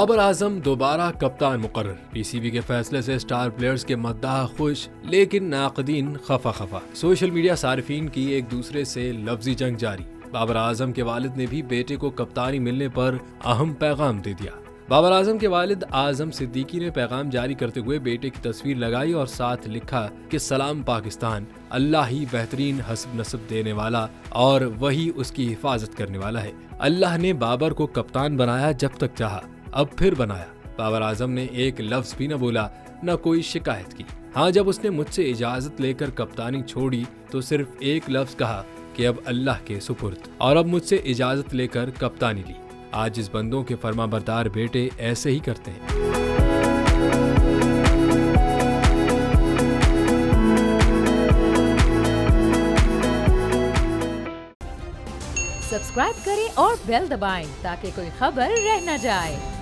बाबर आजम दोबारा कप्तान मुकर्रर। पीसीबी के फैसले से स्टार प्लेयर्स के मद्दाह खुश, लेकिन नाक़दीन खफा। सोशल मीडिया सारिफीन की एक दूसरे से लफ्जी जंग जारी। बाबर आजम के वालिद ने भी बेटे को कप्तानी मिलने पर अहम पैगाम दे दिया। बाबर आजम के वालिद आजम सिद्दीकी ने पैगाम जारी करते हुए बेटे की तस्वीर लगाई और साथ लिखा कि सलाम पाकिस्तान, अल्लाह ही बेहतरीन हस्ब नस्ब देने वाला और वही उसकी हिफाजत करने वाला है। अल्लाह ने बाबर को कप्तान बनाया जब तक चाहा, अब फिर बनाया। बाबर आजम ने एक लफ्ज भी न बोला, न कोई शिकायत की। हाँ, जब उसने मुझसे इजाजत लेकर कप्तानी छोड़ी तो सिर्फ एक लफ्ज कहा कि अब अल्लाह के सुपुर्द, और अब मुझसे इजाजत लेकर कप्तानी ली। आज इस बंदों के फरमाबरदार बेटे ऐसे ही करते हैं। सब्सक्राइब करें और बेल दबाएं ताकि कोई खबर रह न जाए।